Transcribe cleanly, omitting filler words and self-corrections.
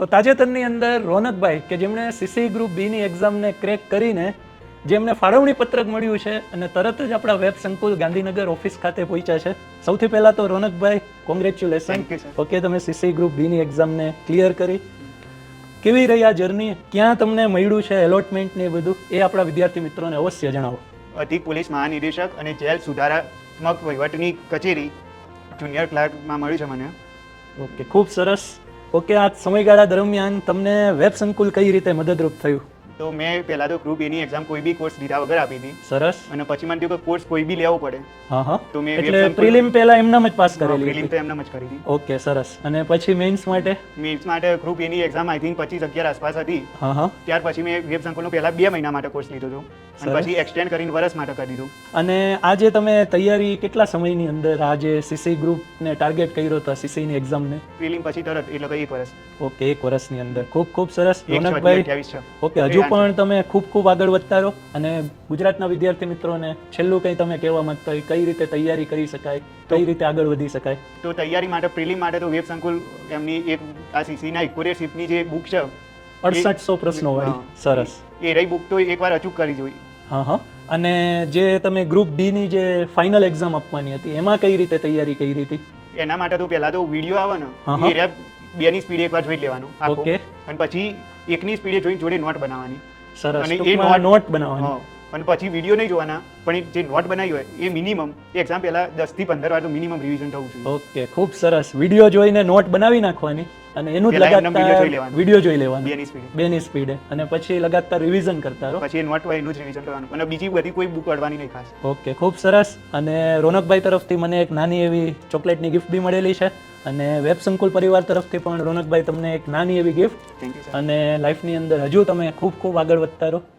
તો તાજેતરની અંદર રોનકભાઈ કે જેમણે સીસી ગ્રુપ બીની એક્ઝામને ક્રેક કરીને જેમને ફાળવણી પત્રક મળ્યું છે અને તરત જ આપણા વેબ સંકુલ ગાંધીનગર ઓફિસ ખાતે પહોંચ્યા છે. સૌથી પહેલાં તો રોનકભાઈ કોંગ્રેચ્યુલેશન. ઓકે, તમે સીસી ગ્રુપ બીની એક્ઝામને ક્લિયર કરી. કેવી રહી આ જર્ની? ક્યાં તમને મળ્યું છે એલોટમેન્ટ ને એ બધું? એ આપણા વિદ્યાર્થી મિત્રોને અવશ્ય જણાવો. અધિક પોલીસ મહાનિદેશક અને જેલ સુધારાત્મક વહીવટની કચેરી જુનિયર ક્લાર્કમાં મળ્યું છે મને. ઓકે, ખૂબ સરસ. ઓકે, આ સમયગાળા દરમિયાન તમને વેબ સંકુલ કઈ રીતે મદદરૂપ થયું? તો મેં પહેલાં તો ગ્રુપ એની એક્ઝામ કોઈ બી કોર્સ લીધા વગર આપી હતી. સરસ. અને પછી મને થયું કે કોર્સ કોઈ બી લેવો પડે. હા હા. તો મેં એટલે પ્રિલિમ પહેલા એમનામ જ પાસ કરેલી પ્રિલિમ હતી? તો એમને જ કરી હતી. ઓકે, સરસ. અને પછી મેઇન્સ માટે? મેઇન્સ માટે group any exam I think 25-11 આસપાસ હતી. હા હા. ત્યાર પછી મેં વેબ સંકુલનો પહેલા 2 મહિના માટે કોર્સ લીધો હતો અને પછી એક્સટેન્ડ કરીને વર્ષ માટે કરી દીધું. અને આજે તમે તૈયારી કેટલા સમયની અંદર આજે સીસી ગ્રુપને ટાર્ગેટ કર્યો હતો સીસીની એક્ઝામને? પ્રિલિમ પછી તરત એટલે કે 1 વર્ષ. ઓકે, 1 વર્ષની અંદર. ખૂબ ખૂબ સરસ રોનકભાઈ. 28 છે. ઓકે, હજુ પણ તમે ખૂબ આગળ વધતા રહો. અને ગુજરાતના વિદ્યાર્થી મિત્રોને છેલ્લું કંઈ તમે કહેવા માંગતા હોય, કઈ રીતે તૈયારી કરી શકાય, કઈ રીતે આગળ વધી શકાય? તો તૈયારી માટે પ્રિલિમ માટે તો વેબ સંકુલ એમની એક આ સીસીના ઇક્વોરિયર શિપની જે બુક છે 6800 પ્રશ્નો વાળી. સરસ. એ રહી બુક તો એકવાર અચૂક કરી જોઈ. હા હા. અને જે તમે ગ્રુપ બી ની જે ફાઇનલ એક્ઝામ આપવાની હતી એમાં કઈ રીતે તૈયારી કરી હતી? એના માટે તો પહેલા તો વિડીયો આવે ને એ 2 ની સ્પીડે એકવાર જોઈ લેવાનું આખો. ઓકે. અને પછી 1 ની સ્પીડે જોઈને જોડે નોટ બનાવવાની. સરસ. અને એ ટૂંકમાં નોટ બનાવવાની. અને પછી વિડીયો નહીં જોવાના, પણ જે નોટ બનાવી હોય એ મિનિમમ એક્ઝામ પહેલા 10 થી 15 વાર તો મિનિમમ રિવિઝન થવું જોઈએ. ઓકે, ખૂબ સરસ. વિડીયો જોઈને નોટ બનાવી નાખવાની અને એનું જ પહેલા એમનેમ લગાતાર વિડીયો જોઈ લેવાનો 2 ની સ્પીડે. 2 ની સ્પીડે અને પછી લગાતાર રિવિઝન કરતા રહો. પછી એ નોટ હોય એનું જ રિવિઝન કરવાનું અને બીજી બધી કોઈ બુક અડવાની નહીં ખાસ. ઓકે, ખૂબ સરસ. અને રોનકભાઈ તરફથી મને એક નાની એવી ચોકલેટની ગિફ્ટ બી મળેલી છે અને વેબ સંકુલ પરિવાર તરફથી પણ રોનકભાઈ તમને એક નાની એવી ગિફ્ટ. Thank you sir. અને લાઈફની અંદર હજુ તમે ખૂબ આગળ વધતા રહો.